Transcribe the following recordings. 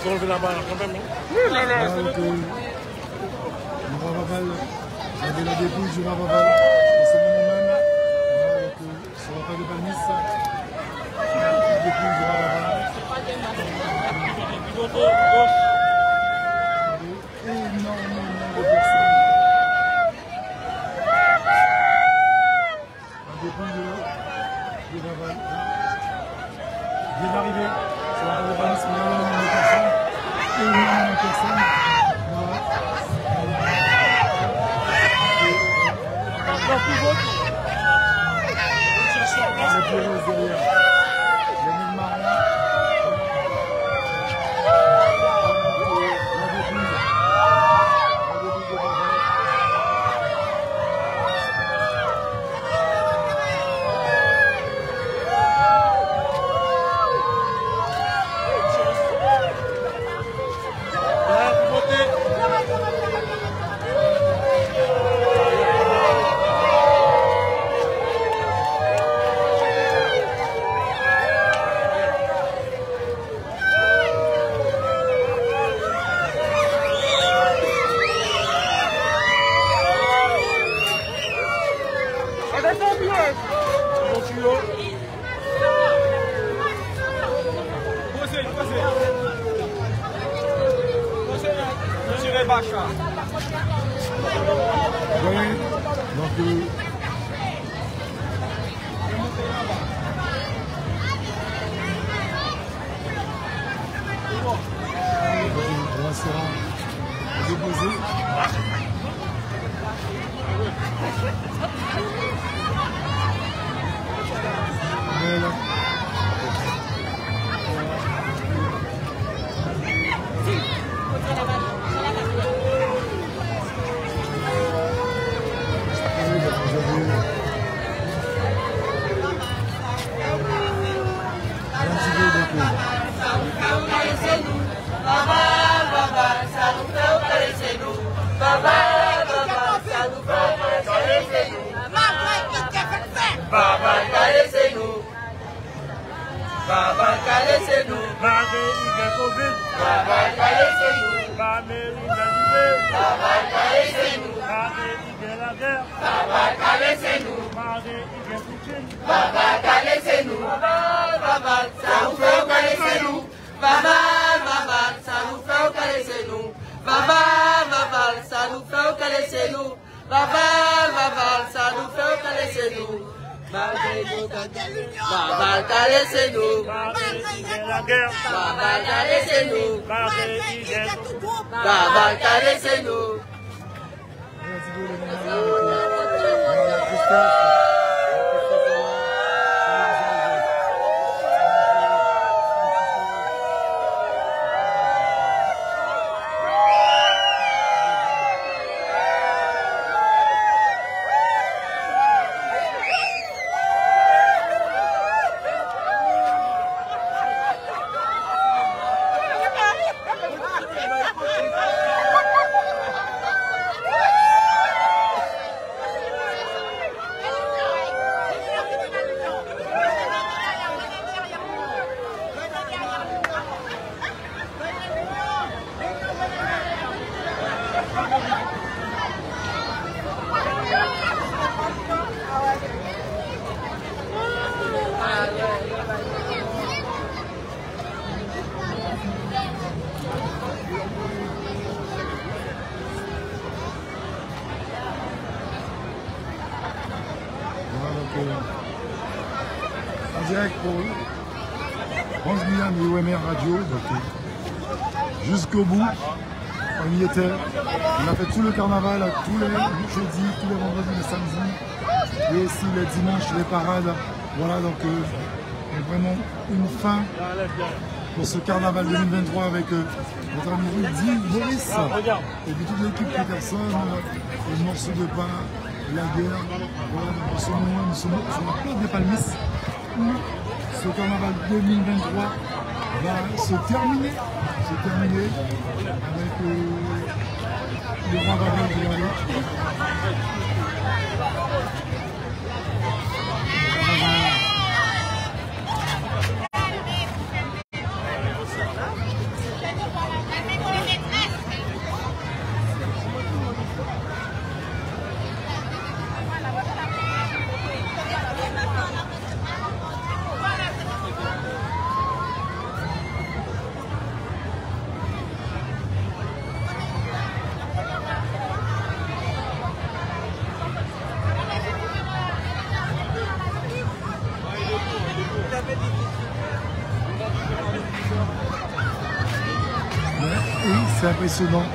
Ils ont levé la barre quand même. J'avais la dépouille du Ravaval. C'est mon nom même. Sur la pas de Palmis. La dépouille du Ravaval. Énormément de personnes. La dépouille du Ravaval. Bien arrivé. Sur la pas de Palmis. Énormément de personnes. Énormément de personnes. Voilà. Le Pyrénées derrière. Les mille marins. En direct pour France Guyane et OMR Radio, jusqu'au bout, on y était. On a fait tout le carnaval, tous les jeudis, tous les vendredis, les samedis, et aussi les dimanches, les parades. Voilà, donc vraiment une fin pour ce carnaval 2023 avec notre ami Rudy, Maurice, et puis toute l'équipe Peterson, les morceaux de pain, la guerre. Voilà, donc en ce moment, nous sommes sur la place des Palmis, où ce carnaval 2023 va se terminer avec le roi Vaval de la c'est impressionnant.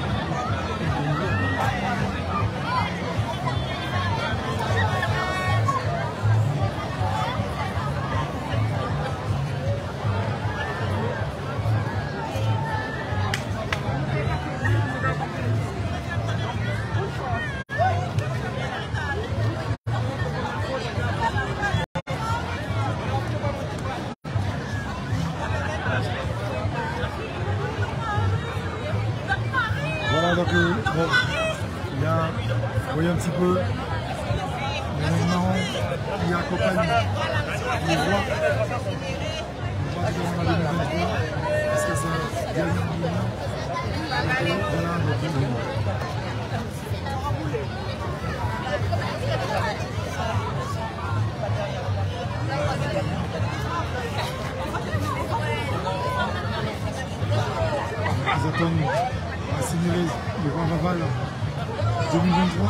Voilà, donc bon, il y a, vous voyez un petit peu les marrons qui accompagnent les rois. On va dire en 2023, parce que c'est la dernière minute. Voilà, donc ils attendent à signaler le Grand Vaval 2023.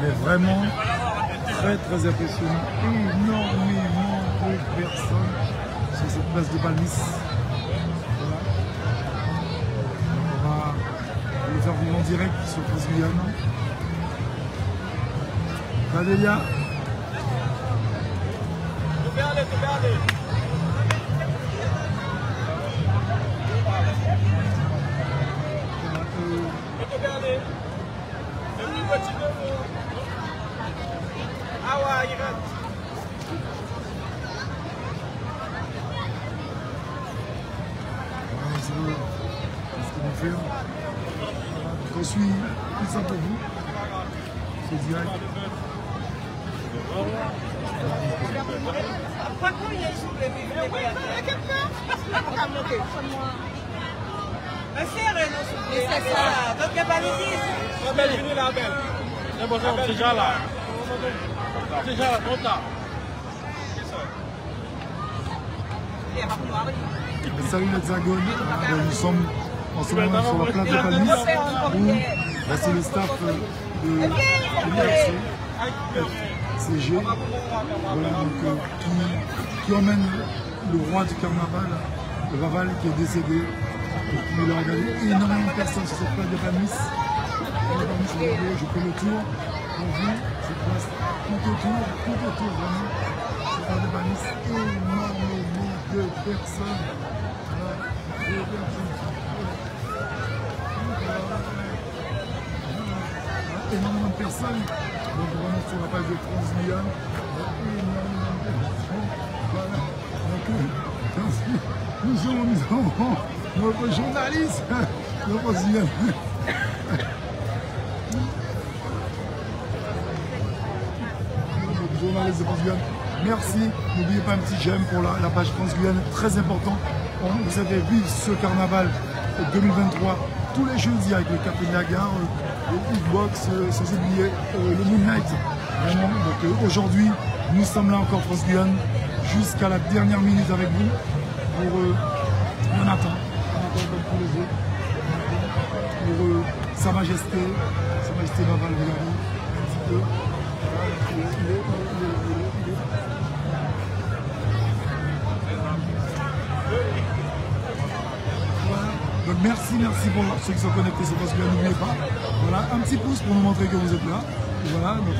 Mais vraiment très impressionnant. Énormément de personnes sur cette place de Balmis. On va faire vivre en direct sur France Guyane. Valélia. Je suis tout ça pour vous. C'est direct. Salut l'Hexagone, nous sommes en ce moment sur la place de Balmis où c'est le staff de l'IRC, FCG, voilà, donc, qui emmène le roi du carnaval, le Vaval, qui est décédé. Donc, il a regardé énormément de personnes sur cette place de Balmis. Je fais le tour pour vous, cette place tout autour vraiment. Cette place de Balmis, énormément de personnes. Énormément de personnes, donc vraiment sur la page de France Guyane, énormément de personnes, voilà, donc nous avons notre journaliste de France Guyane. Notre journaliste de France Guyane, merci, n'oubliez pas un petit j'aime pour la page France Guyane, très important. Vous savez, vivre ce carnaval 2023 tous les jeudis avec le Café de la Gare, le Hitbox, sans oublier le Moonlight. Vraiment, donc aujourd'hui, nous sommes là encore France Guyane jusqu'à la dernière minute avec vous pour on attend comme tous les autres, pour Sa Majesté Vaval, regardez un petit peu. Donc merci pour ceux qui sont connectés sur France Guyane, n'oubliez pas. Voilà, un petit pouce pour nous montrer que vous êtes là. Et voilà, donc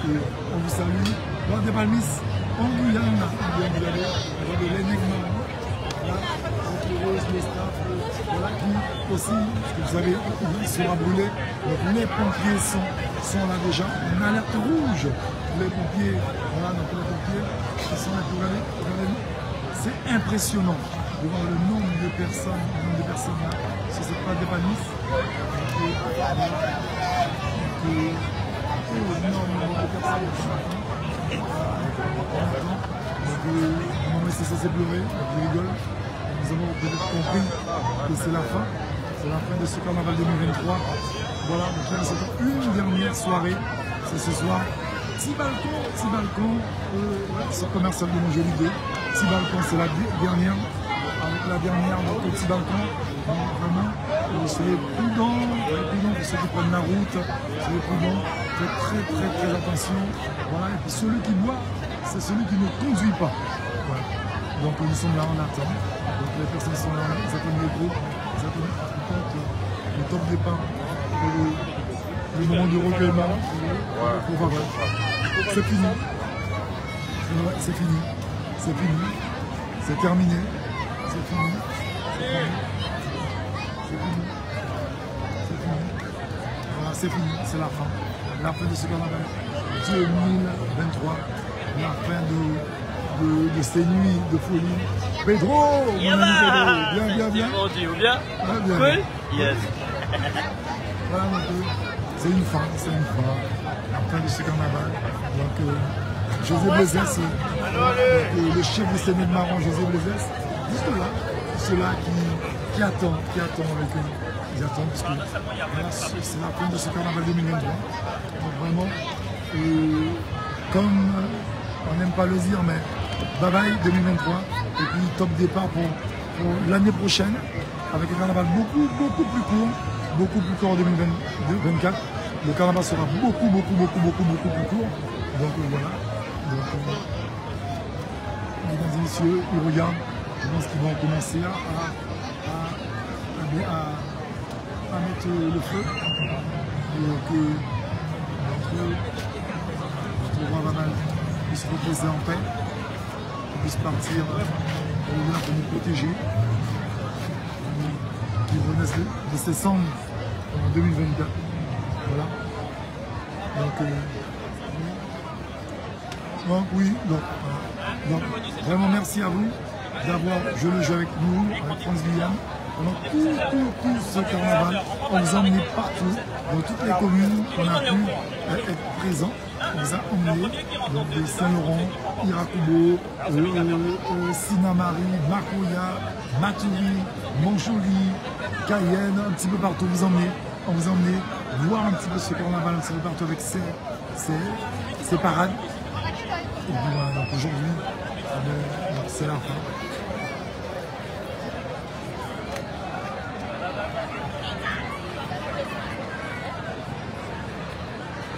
on vous salue. Roi de Balmis, en Guyane, regardez l'énigme. Voilà, les staff. aussi, parce que vous savez, il sera brûlé. Donc les pompiers sont là déjà en alerte rouge. Les pompiers, voilà, donc les pompiers qui sont là pour aller. C'est impressionnant de voir le nombre de personnes là, sur cette place d'Épanouisse. Énormément de personnes qui sont là. Donc, on va cesser de pleurer, je rigole. Nous avons peut-être compris que c'est la fin. C'est la fin de ce carnaval 2023. Voilà, donc là, c'est une dernière soirée. C'est ce soir. Petit balcon, ce commercial de Montjoly 2. Petit balcon, c'est la dernière. Avec la dernière, donc le petit balcon. Donc, vraiment, soyez prudents pour ceux qui prennent la route. Soyez prudents, faites très attention. Voilà, et puis celui qui boit, c'est celui qui ne conduit pas. Voilà. Donc nous sommes là, on attend. Donc les personnes sont là, ils attendent les groupes, ils attendent le top départ, le moment du recueillement pour Vaval. C'est fini. C'est fini. C'est fini. C'est terminé. C'est fini. C'est fini. C'est fini. Voilà, c'est fini. C'est la fin. La fin de ce carnaval 2023. La fin de ces nuits de folie. Pedro, mon ami Pedro, bien. Bien. Bien. Yes. Voilà, donc c'est une fin, la fin de ce carnaval. Donc José Blaisès, le chef de Séné de Marron, José Blaisès, juste là qui attend avec eux. Ils attendent parce que voilà, c'est la fin de ce carnaval 2023. Donc vraiment, comme on n'aime pas le dire, mais bye bye 2023. Et puis top départ pour l'année prochaine, avec un carnaval beaucoup plus court en 2024. Le carnaval sera beaucoup plus court. Donc voilà. Donc, mesdames et messieurs, ils regardent. Je pense qu'ils vont commencer à mettre le feu. Donc, notre roi Vaval puisse reposer en paix, qu'il puisse partir pour nous protéger, qu'il renaisse de ses cendres en 2024. Voilà. Donc oui, donc vraiment merci à vous d'avoir joué le jeu avec nous, avec France Guyane. Pendant tout ce carnaval, on vous a emmené partout, dans toutes les communes, on a pu être présents. On vous a emmené donc de Saint-Laurent, Irakubo, Sinamari, Makoya, Maturi, Montjoly, Cayenne, un petit peu partout. On vous a emmené voir un petit peu ce carnaval, un petit peu partout avec ses parades. Et puis voilà, donc aujourd'hui, c'est la fin.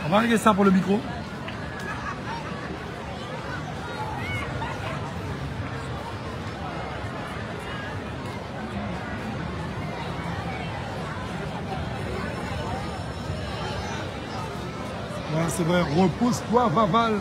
On va régler ça pour le micro. Voilà, c'est vrai, repose-toi, Vaval.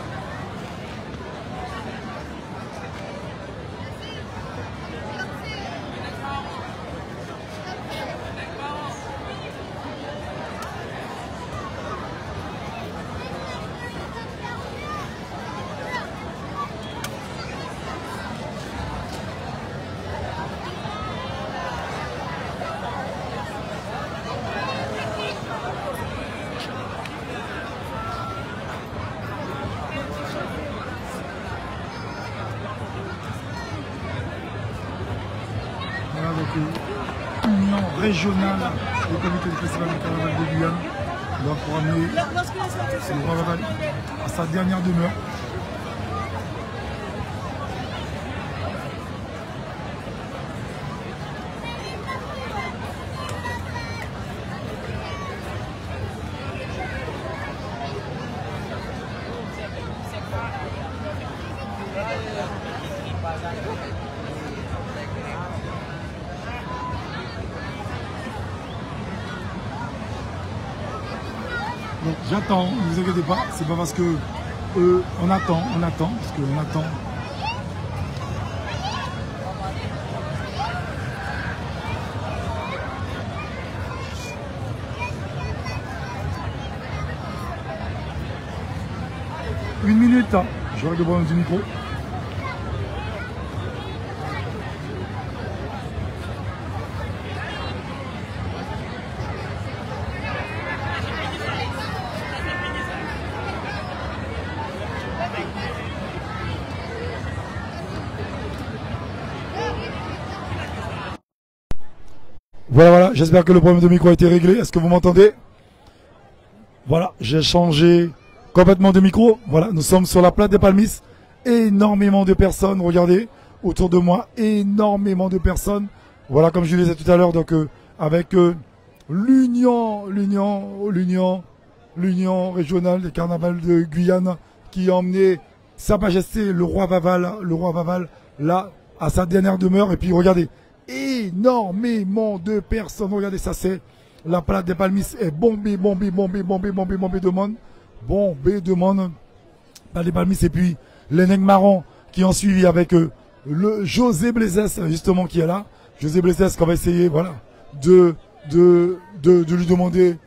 Union régionale des comités de festival du carnaval de Guyane, donc pour amener le roi Vaval à sa dernière demeure. Donc j'attends, ne vous inquiétez pas, c'est pas parce que on attend, parce qu'on attend. 1 minute. Hein. Je règle le problème du micro. Voilà, j'espère que le problème de micro a été réglé. Est-ce que vous m'entendez? Voilà, j'ai changé complètement de micro. Voilà, nous sommes sur la place des Palmis. Énormément de personnes, regardez, autour de moi, énormément de personnes. Voilà, comme je le disais tout à l'heure, donc avec l'union régionale des carnavals de Guyane qui a emmené Sa Majesté le roi Vaval, là, à sa dernière demeure. Et puis regardez, énormément de personnes. Regardez, ça c'est la place des Palmis est bombée de monde. Bombée de monde. Pas des Palmis et puis les nègres marrons qui ont suivi avec le José Blaisès justement qui est là. José Blaisès qu'on va essayer voilà de lui demander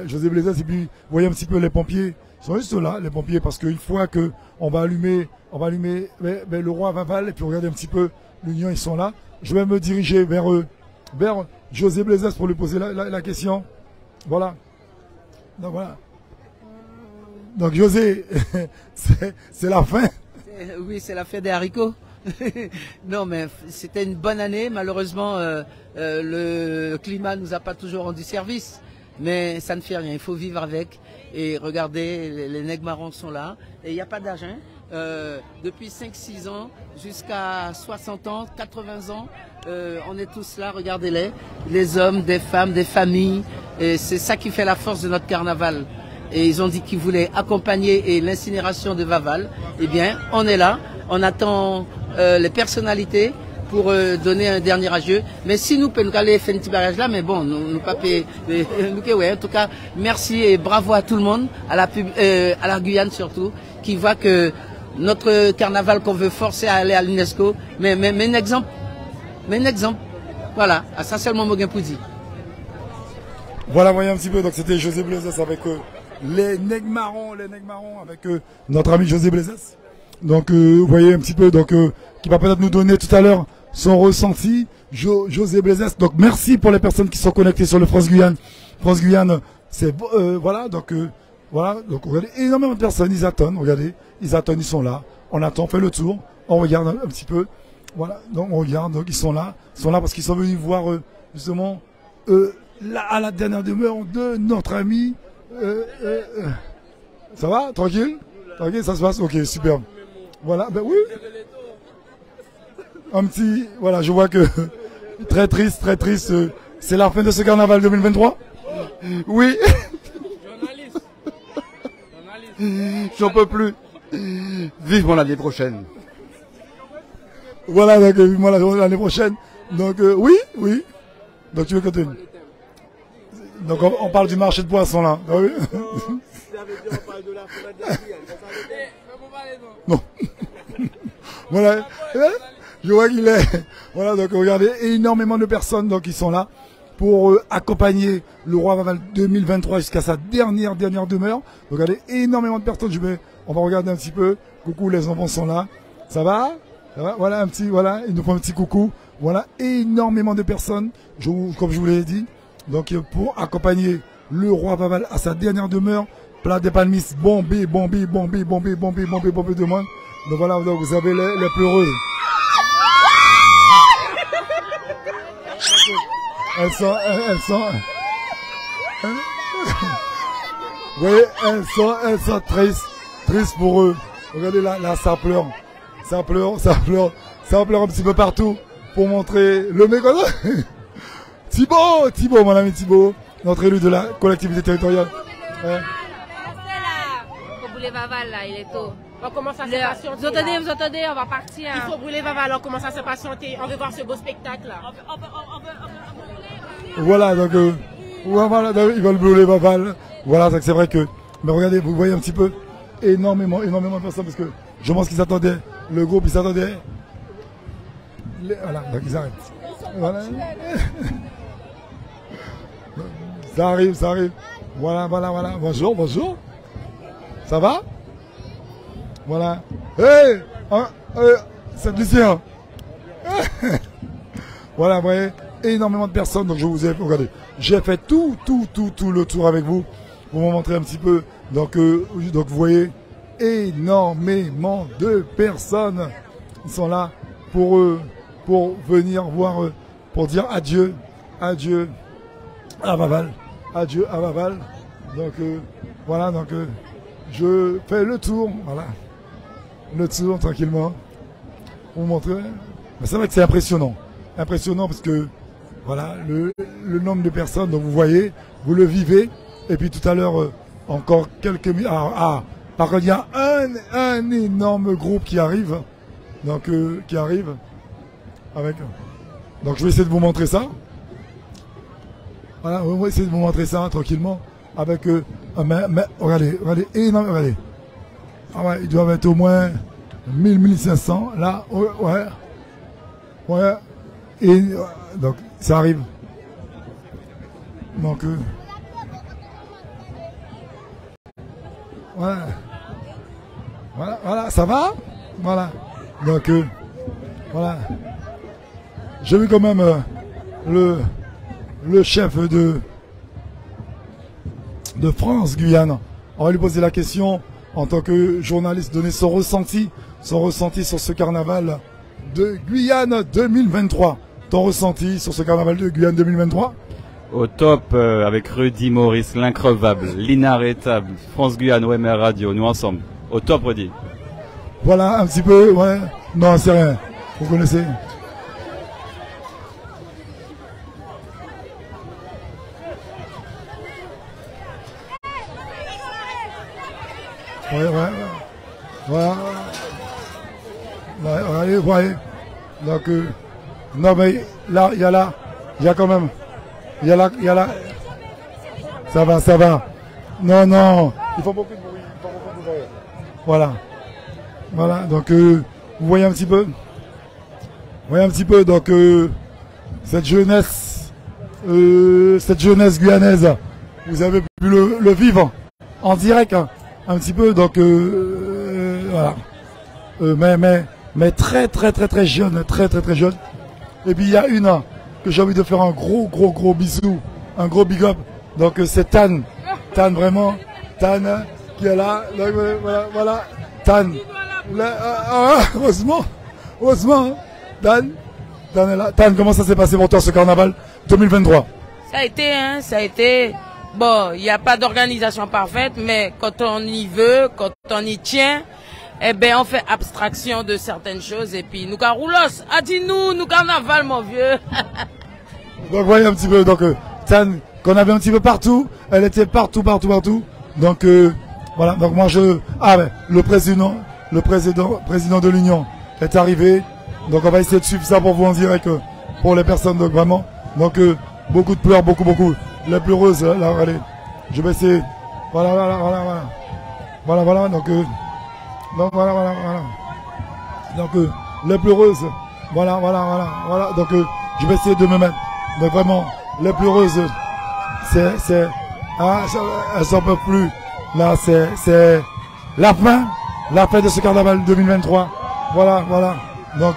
José Blaisès et puis vous voyez un petit peu les pompiers. Ils sont juste là, les pompiers, parce qu'une fois que on va allumer le roi Vaval et puis regardez un petit peu l'union, ils sont là. Je vais me diriger vers José Blaisès pour lui poser la question. Voilà. Donc voilà. Donc José, c'est la fin. Oui, c'est la fin des haricots. Non, mais c'était une bonne année. Malheureusement, le climat nous a pas toujours rendu service. Mais ça ne fait rien, il faut vivre avec. Et regardez, les nègres marrons sont là. Et il n'y a pas d'âge. Depuis 5-6 ans jusqu'à 60 ans, 80 ans, on est tous là, regardez-les. Les hommes, des femmes, des familles. Et c'est ça qui fait la force de notre carnaval. Et ils ont dit qu'ils voulaient accompagner l'incinération de Vaval. Eh bien, on est là. On attend les personnalités pour donner un dernier adieu. Mais si nous pouvons aller faire un petit barrage là, mais bon, nous pas payer. Ouais, en tout cas, merci et bravo à tout le monde, à la Guyane surtout, qui voit que notre carnaval qu'on veut forcer à aller à l'UNESCO, mais un exemple. Voilà, ça seulement Moguin Poudi. Voilà, voyez un petit peu, donc c'était José Blaisès avec les nègres marrons avec notre ami José Blaisès. Donc vous voyez un petit peu, donc qui va peut-être nous donner tout à l'heure son ressenti, José Blaisès. Donc merci pour les personnes qui sont connectées sur le France Guyane. France Guyane, c'est voilà, donc regardez, énormément de personnes, ils attendent, regardez, ils sont là, on attend, on fait le tour, on regarde un petit peu, voilà, donc on regarde, donc ils sont là parce qu'ils sont venus voir justement là, à la dernière demeure de notre ami. Ça va, tranquille, ça se passe, ok, superbe. Voilà, ben oui. Un petit, voilà, je vois que très triste, c'est la fin de ce carnaval 2023. Oui. J'en peux plus. Vivement l'année prochaine. Voilà, donc vivement l'année prochaine. Donc oui. Donc tu veux continuer. Donc on parle du marché de poissons là. Ah, oui. Non. Voilà. Je vois qu'il est. Voilà, donc regardez, énormément de personnes donc, qui sont là pour accompagner le roi Vaval 2023 jusqu'à sa dernière demeure. Regardez, énormément de personnes. On va regarder un petit peu. Coucou, les enfants sont là. Ça va? Voilà, ils nous font un petit coucou. Voilà, énormément de personnes, comme je vous l'ai dit. Donc, pour accompagner le roi Vaval à sa dernière demeure, Place des Palmis, bombé de monde. Donc voilà, donc vous avez les pleureuses. Elles sont, vous voyez, elles sont tristes pour eux. Regardez là, ça pleure un petit peu partout pour montrer le mécontent. Thibaut, mon ami Thibaut, notre élu de la collectivité territoriale. Vaval là, il est tôt. On commence à se patienter. Vous entendez, on va partir. Il faut brûler Vaval, on commence à se patienter. On veut voir ce beau spectacle là. Voilà, donc ils veulent brûler Vaval. Voilà, c'est vrai que. Mais regardez, vous voyez un petit peu énormément de personnes parce que je pense qu'ils attendaient. Le groupe, ils s'attendaient. Voilà, donc ils arrêtent. Voilà. Ça arrive. Voilà. Bonjour. Ça va? Voilà. Hey, Saint-Lucien. Voilà, vous voyez, énormément de personnes. Donc je vous ai, regardez, j'ai fait tout le tour avec vous pour vous montrer un petit peu. Donc vous voyez, énormément de personnes qui sont là pour venir voir, pour dire adieu à Vaval, adieu à Vaval. Donc voilà, donc je fais le tour, voilà, le tour tranquillement pour vous montrer. Mais c'est vrai que c'est impressionnant parce que voilà le nombre de personnes. Donc vous voyez, vous le vivez. Et puis tout à l'heure encore quelques minutes. Par contre il y a un énorme groupe qui arrive, donc qui arrive avec. Donc je vais essayer de vous montrer ça. Voilà, on va essayer de vous montrer ça tranquillement avec regardez, énorme, regardez. Ah ouais, ils doivent être au moins 1500 là, ouais. Et donc ça arrive. Donc voilà, ça va. Voilà. Donc voilà. J'ai vu quand même le chef de France Guyane. On va lui poser la question en tant que journaliste, donner son ressenti sur ce carnaval de Guyane 2023. Ton ressenti sur ce carnaval de Guyane 2023? Au top avec Rudy Maurice, l'increvable, l'inarrêtable, France Guyane, OMR Radio, nous ensemble. Au top, Rudy. Voilà, un petit peu, ouais. Non, c'est rien. Vous connaissez? Ouais. Voilà. Allez, voyez. Donc, non, mais là, il y a quand même. Il y a là. Ça va. Non. Il faut beaucoup de bruit. Voilà. Donc, vous voyez un petit peu. Donc, cette jeunesse guyanaise, vous avez pu le vivre en direct, hein, un petit peu. Donc, voilà. Mais très jeune, très jeune. Et puis il y a une que j'ai envie de faire un gros bisou, un gros big up. Donc c'est Tan vraiment, Tan qui est là. Donc, voilà, Tan. Heureusement, hein. Tan est là. Tan, comment ça s'est passé pour toi ce carnaval 2023? Ça a été. Bon, il n'y a pas d'organisation parfaite, mais quand on y veut, quand on y tient, eh ben on fait abstraction de certaines choses et puis nous caroulos, dis-nous carnaval mon vieux. Donc voyez un petit peu, donc Tan qu'on avait un petit peu partout, elle était partout. Donc voilà, donc moi le président de l'Union est arrivé, donc on va essayer de suivre ça pour vous en direct pour les personnes, donc vraiment, donc beaucoup de pleurs, beaucoup, les pleureuses là, allez, je vais essayer, voilà, donc voilà. Donc les pleureuses, voilà. Donc je vais essayer de me mettre. Donc vraiment, les pleureuses, elles s'en peuvent plus. Là, c'est la fin de ce carnaval 2023. Voilà. Donc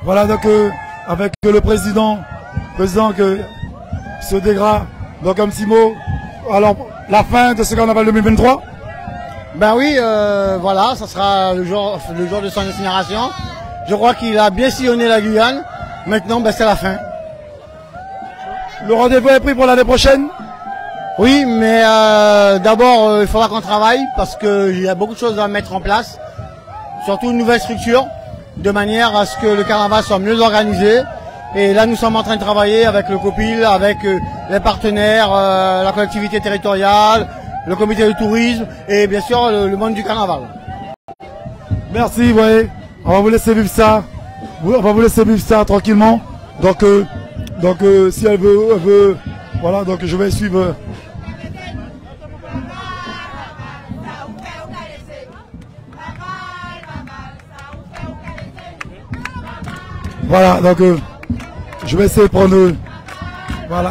voilà, donc avec le président que se dégrade, donc un petit mot. Alors, la fin de ce carnaval 2023. Ben oui, voilà, ça sera le jour de son incinération. Je crois qu'il a bien sillonné la Guyane. Maintenant, ben c'est la fin. le rendez-vous est pris pour l'année prochaine? Oui, mais d'abord, il faudra qu'on travaille parce qu'il y a beaucoup de choses à mettre en place. Surtout une nouvelle structure, de manière à ce que le carnaval soit mieux organisé. Et là, nous sommes en train de travailler avec le COPIL, avec les partenaires, la collectivité territoriale, le comité de tourisme et bien sûr le monde du carnaval. Merci, vous voyez, on va vous laisser vivre ça. On va vous laisser vivre ça tranquillement. Donc si elle veut, voilà, donc je vais suivre. Voilà, donc je vais essayer de prendre. Voilà.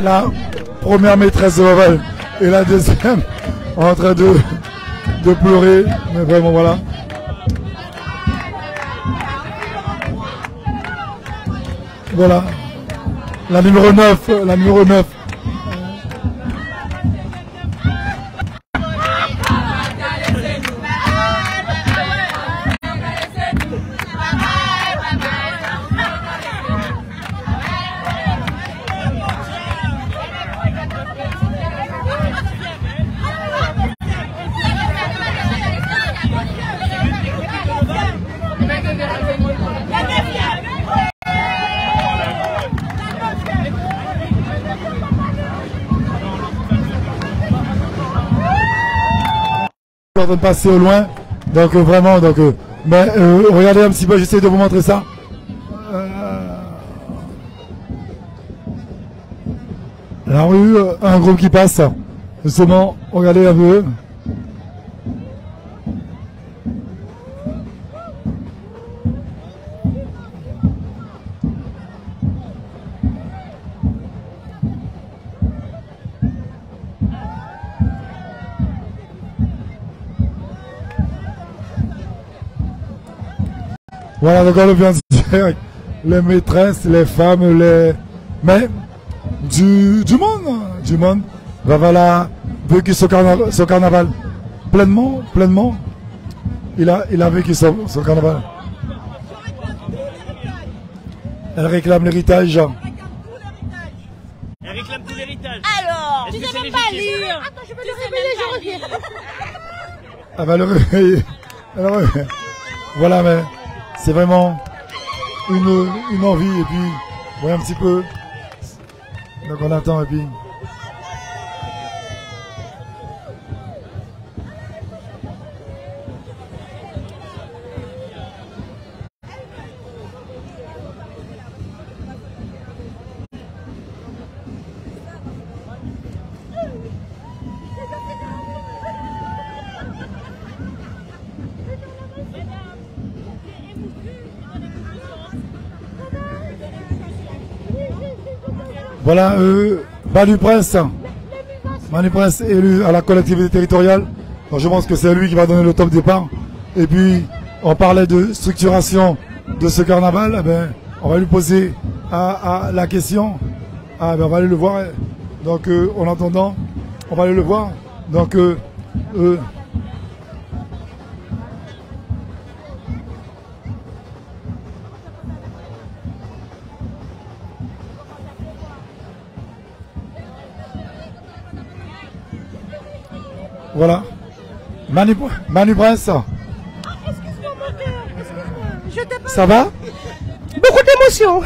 La première maîtresse de Vaval et la deuxième en train de pleurer, mais vraiment voilà. Voilà, la numéro 9, la numéro 9. En train de passer au loin, donc vraiment, donc mais regardez un petit peu, j'essaie de vous montrer ça. La rue, un groupe qui passe, justement, regardez un peu. Voilà, donc on le vient de dire, les maîtresses, les femmes, mais du monde, voilà, vécu ce carnaval pleinement, il a vécu ce carnaval. Elle réclame l'héritage. Elle réclame tout l'héritage. Alors, tu sais même pas lire. Attends, je peux le réveiller, je reviens. Ah bah le réveiller. Alors, voilà, mais c'est vraiment une envie, et puis, voyez un petit peu. Donc on attend, et puis. Voilà, Manu Prince élu à la collectivité territoriale. Donc je pense que c'est lui qui va donner le top départ. Et puis, on parlait de structuration de ce carnaval. Eh ben, on va lui poser la question. Ah, ben, on va aller le voir. Donc, en attendant, on va aller le voir. Donc, Voilà. Manu Prince. Ça va? Beaucoup d'émotions.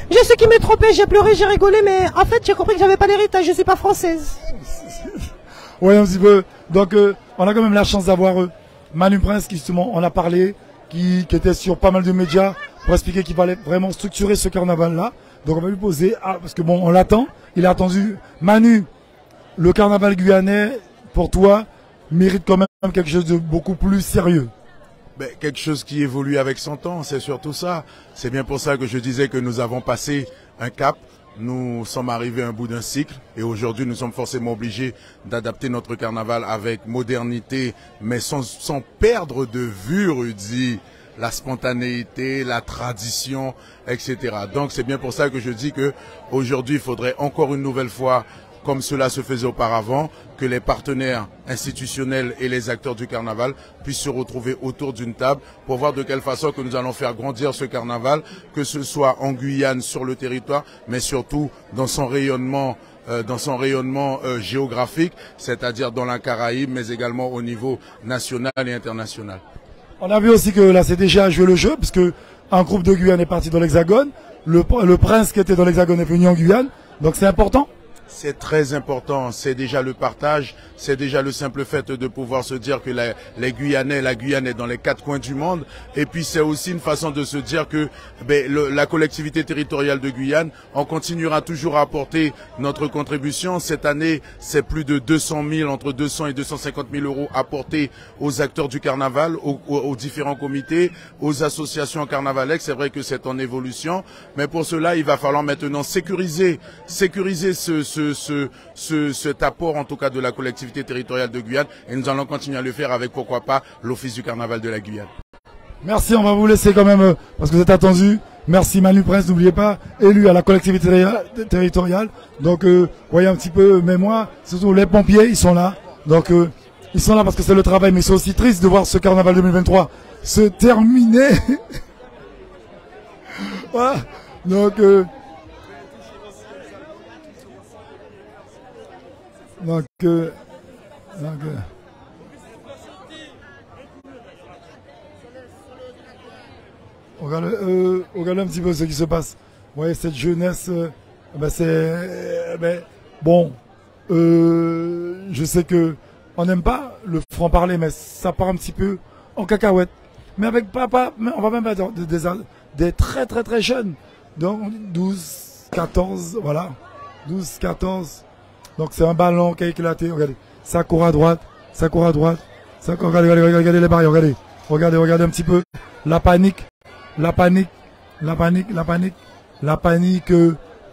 Je sais qu'il m'est trompé, j'ai pleuré, j'ai rigolé, mais en fait j'ai compris que j'avais pas d'héritage, je suis pas française. Oui, un petit peu. Donc on a quand même la chance d'avoir Manu Prince qui justement on a parlé, qui était sur pas mal de médias pour expliquer qu'il fallait vraiment structurer ce carnaval-là. Donc on va lui poser, parce que bon, on l'attend, il a attendu. Manu, le carnaval guyanais, pour toi, mérite quand même quelque chose de beaucoup plus sérieux. Ben, quelque chose qui évolue avec son temps, c'est surtout ça. C'est bien pour ça que je disais que nous avons passé un cap. Nous sommes arrivés à un bout d'un cycle et aujourd'hui nous sommes forcément obligés d'adapter notre carnaval avec modernité, mais sans perdre de vue, Rudy, la spontanéité, la tradition, etc. Donc c'est bien pour ça que je dis que aujourd'hui il faudrait encore une nouvelle fois, comme cela se faisait auparavant, que les partenaires institutionnels et les acteurs du carnaval puissent se retrouver autour d'une table pour voir de quelle façon que nous allons faire grandir ce carnaval, que ce soit en Guyane, sur le territoire, mais surtout dans son rayonnement géographique, c'est-à-dire dans la Caraïbe, mais également au niveau national et international. On a vu aussi que la CDG a joué le jeu, parce que un groupe de Guyane est parti dans l'Hexagone, le prince qui était dans l'Hexagone est venu en Guyane, donc c'est important. C'est très important, c'est déjà le partage, c'est déjà le simple fait de pouvoir se dire que les Guyanais, la Guyane est dans les 4 coins du monde. Et puis c'est aussi une façon de se dire que la collectivité territoriale de Guyane, on continuera toujours à apporter notre contribution. Cette année, c'est plus de 200 000, entre 200 et 250 000 euros apportés aux acteurs du carnaval, aux différents comités, aux associations carnavalesques. C'est vrai que c'est en évolution, mais pour cela, il va falloir maintenant sécuriser cet apport en tout cas de la collectivité territoriale de Guyane et nous allons continuer à le faire avec pourquoi pas l'Office du carnaval de la Guyane. Merci, on va vous laisser quand même parce que vous êtes attendu. Merci Manu Prince, n'oubliez pas, élu à la collectivité territoriale. Donc voyez un petit peu, mais moi, surtout les pompiers, ils sont là. Donc ils sont là parce que c'est le travail, mais c'est aussi triste de voir ce carnaval 2023 se terminer. Voilà. Donc regardez un petit peu ce qui se passe. Vous voyez cette jeunesse, bon, je sais que on n'aime pas le franc-parler, mais ça part un petit peu en cacahuète. Mais avec papa, on va même pas dire des très très très jeunes, donc 12, 14, voilà, 12, 14. Donc c'est un ballon qui a éclaté, regardez, ça court à droite, ça court à droite, ça court, regardez les barrières, regardez un petit peu, la panique, vous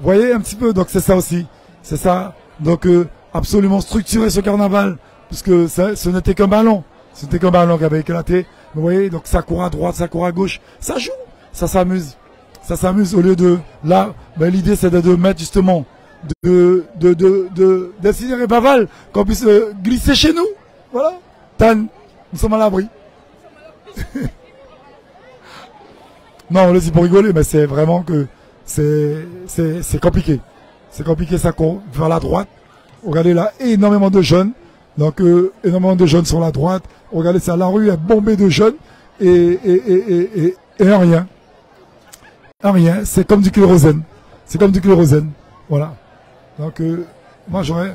voyez un petit peu, donc c'est ça aussi, c'est ça, donc absolument structurer ce carnaval, puisque ce n'était qu'un ballon, qui avait éclaté, vous voyez, donc ça court à droite, ça court à gauche, ça joue, ça s'amuse, au lieu de, là, l'idée c'est de mettre justement, d'incinérer Baval, qu'on puisse glisser chez nous. Voilà. Tan, nous sommes à l'abri. Non, on le dit pour rigoler, mais c'est vraiment que c'est compliqué. C'est compliqué, ça court vers la droite. Regardez là, énormément de jeunes. Donc, énormément de jeunes sur la droite. Regardez ça, la rue est bombée de jeunes. Et un rien. Un rien. C'est comme du kérosène. Voilà. Donc, moi j'aurais...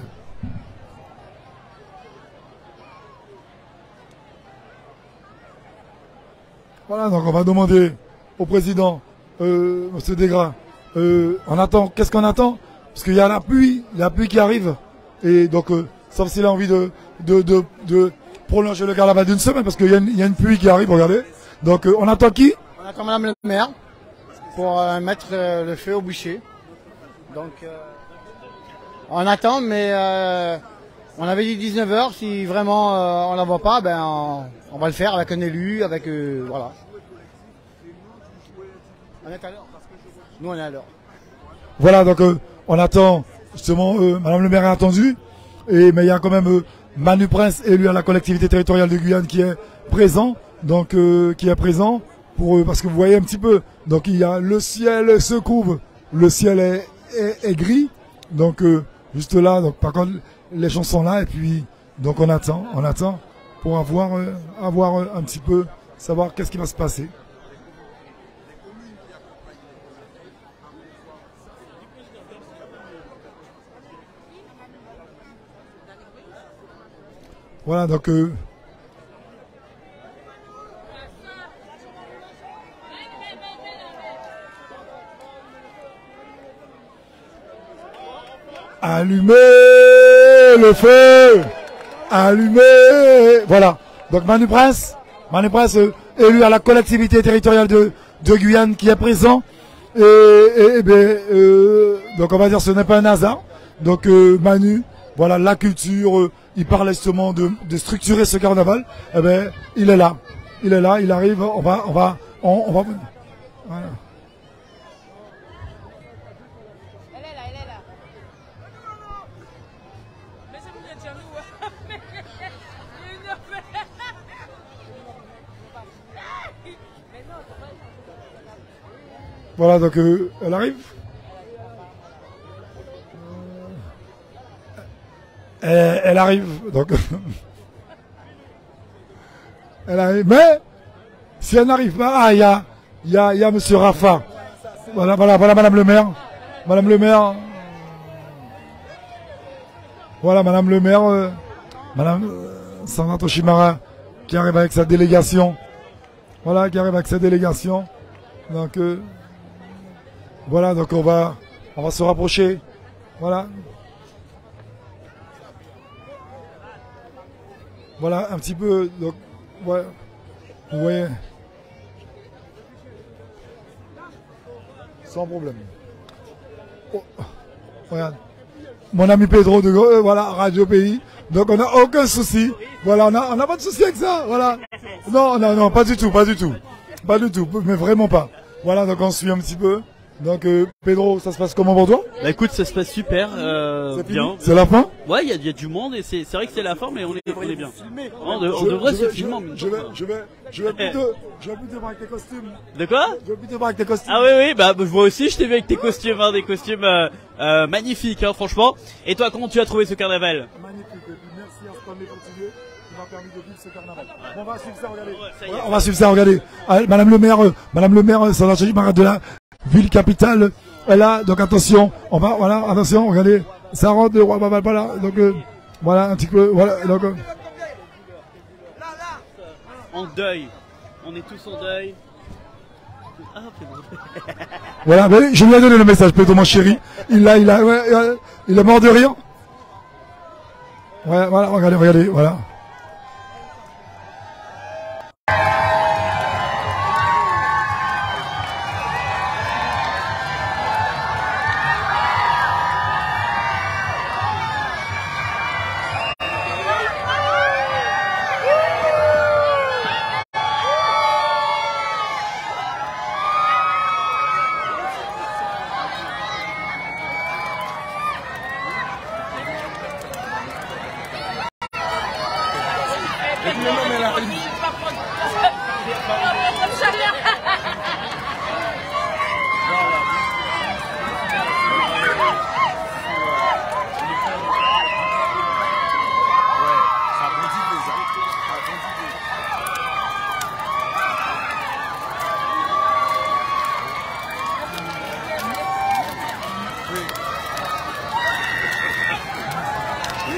Voilà, donc on va demander au président, M. Desgras, on attend, qu'est-ce qu'on attend? Parce qu'il y a la pluie qui arrive. Et donc, sauf s'il a envie de prolonger le carnaval d'une semaine, parce qu'il y a une pluie qui arrive, regardez. Donc, on attend qui? On attend Madame le maire pour mettre le feu au bûcher. Donc... on attend, mais on avait dit 19h. Si vraiment on la voit pas, on va le faire avec un élu, avec voilà. On est à l'heure. Nous, on est à l'heure. Voilà, donc on attend justement. Madame le maire est attendue, mais il y a quand même Manu Prince, élu à la collectivité territoriale de Guyane, qui est présent. Donc, qui est présent pour parce que vous voyez un petit peu. Donc, il y a le ciel se couvre, le ciel est gris. Donc, juste là. Donc, par contre, les gens sont là et puis donc on attend pour avoir un petit peu savoir qu'est-ce qui va se passer. Voilà, donc allumez le feu, allumez. Voilà. Donc Manu Prince, élu à la collectivité territoriale de Guyane, qui est présent. Et donc on va dire ce n'est pas un hasard. Donc Manu, voilà, la culture, il parle justement de structurer ce carnaval. Eh ben, il est là, il arrive. On va. Voilà. Voilà, donc elle arrive. Elle arrive, donc elle arrive. Mais si elle n'arrive pas, il y a Monsieur Rafa. Voilà, Madame le maire. Madame le maire. Voilà, Madame le maire, Madame Sandra Toshimara, qui arrive avec sa délégation. Voilà, qui arrive avec sa délégation. Donc voilà, donc on va se rapprocher. Voilà. Voilà un petit peu. Donc, ouais, vous voyez. Sans problème. Oh, regarde. Mon ami Pedro de voilà, Radio Pays. Donc on n'a aucun souci. Voilà, on n'a pas de souci avec ça. Voilà. Non, pas du tout. Pas du tout, mais vraiment pas. Voilà, donc on suit un petit peu. Donc Pedro, ça se passe comment pour toi? Bah écoute, ça se passe super, bien. C'est la fin? Ouais, il y a du monde et c'est vrai que c'est la fin, mais on est bien. On devrait se filmer. Je vais plus te voir avec tes costumes. De quoi? Je vais plus te voir avec tes costumes. Ah oui, bah moi aussi je t'ai vu avec tes costumes, hein, des costumes magnifiques, hein, franchement. Et toi, comment tu as trouvé ce carnaval? Magnifique, et puis merci à Stanley Portugais qui m'a permis de vivre ce carnaval. Bon, on va suivre ça, regardez. On va suivre ça, regardez. Madame le maire, ça va de la ville capitale, elle a, donc attention, attention, regardez, ça rentre, voilà, donc, voilà, un petit peu, voilà, donc. En deuil, on est tous en deuil. Ah, c'est bon. Voilà, mais je lui ai donné le message, Pedro, mon chéri, il est mort de rire. Ouais, voilà, regardez, voilà.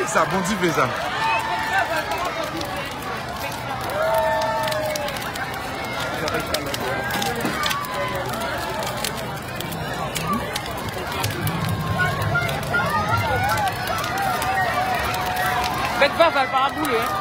Ça bondit déjà. Faites voir, va le parabouler. Hein.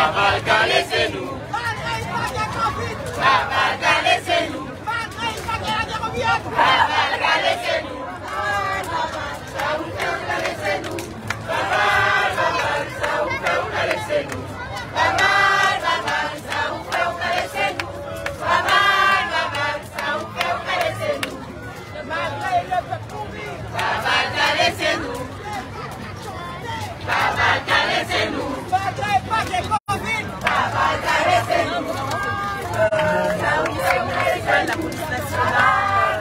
Babalka, laissez-nous. Babalka, laissez-nous. Babalka, laissez-nous. Ça vous fait ou la laissez-nous. Babal, ça vous fait ou la laissez-nous. Babal, ça vous fait ou la laissez-nous. Babal, ça vous fait ou la laissez-nous. Babalka, laissez-nous. Babalka, laissez-nous. Babalka, laissez-nous. La police nationale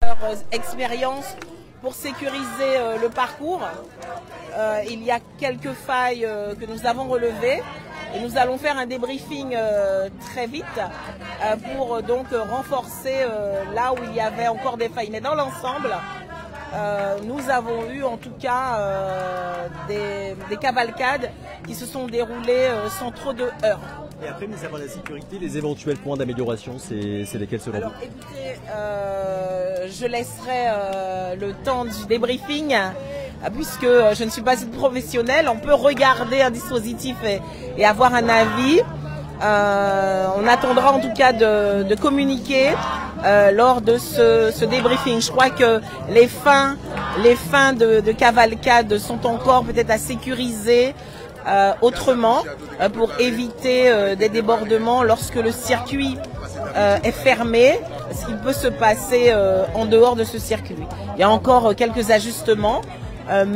leur expérience pour sécuriser le parcours. Il y a quelques failles que nous avons relevées et nous allons faire un débriefing très vite pour donc renforcer là où il y avait encore des failles. Mais dans l'ensemble, nous avons eu en tout cas des cavalcades qui se sont déroulées sans trop de heurts. Et après, mis à part la sécurité, les éventuels points d'amélioration, c'est lesquels selon vous? Alors écoutez, je laisserai le temps du débriefing, puisque je ne suis pas une professionnelle. On peut regarder un dispositif et avoir un avis. On attendra en tout cas de communiquer lors de ce débriefing. Je crois que les fins de cavalcade sont encore peut-être à sécuriser autrement pour éviter des débordements lorsque le circuit est fermé, ce qui peut se passer en dehors de ce circuit. Il y a encore quelques ajustements,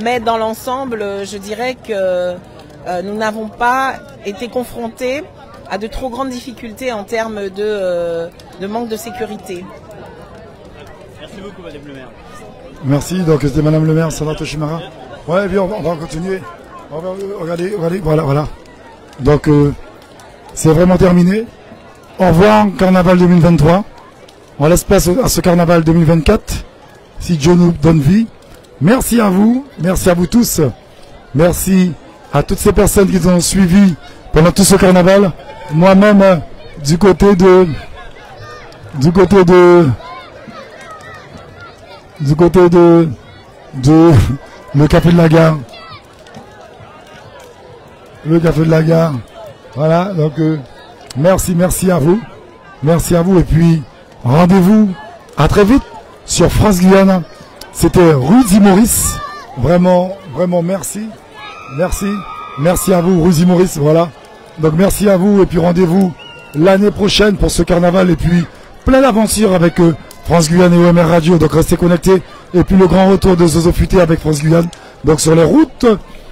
mais dans l'ensemble, je dirais que nous n'avons pas été confrontés à de trop grandes difficultés en termes de manque de sécurité. Merci beaucoup, Madame le maire. Merci, donc c'était Madame le maire, Sana Toshimara. Ouais, et puis on va continuer. Regardez, voilà. Donc, c'est vraiment terminé. Au revoir, Carnaval 2023. On laisse place à ce Carnaval 2024, si Dieu nous donne vie. Merci à vous tous. Merci à toutes ces personnes qui nous ont suivis pendant tout ce Carnaval. Moi-même, du côté de le café de la gare. Le café de la gare. Voilà, donc merci à vous. Merci à vous et puis rendez-vous à très vite sur France Guyane. C'était Rudy Maurice. Vraiment merci. Merci à vous, Rudy Maurice, voilà. Donc merci à vous et puis rendez-vous l'année prochaine pour ce carnaval et puis plein d'aventures avec France Guyane et OMR Radio. Donc restez connectés et puis le grand retour de Zozo Futé avec France Guyane. Donc sur les routes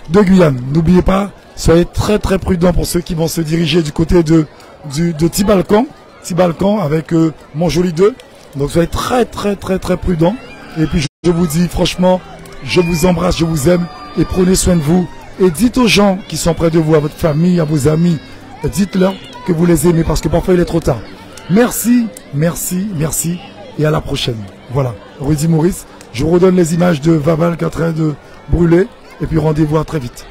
de Guyane. N'oubliez pas, soyez très prudents pour ceux qui vont se diriger du côté de Tibalcan avec Montjoly 2. Donc soyez très prudents. Et puis je vous dis franchement, je vous embrasse, je vous aime et prenez soin de vous. Et dites aux gens qui sont près de vous, à votre famille, à vos amis, dites-leur que vous les aimez parce que parfois il est trop tard. Merci et à la prochaine. Voilà, Rudy Maurice, je vous redonne les images de Vaval qui est en train de brûler et puis rendez-vous à très vite.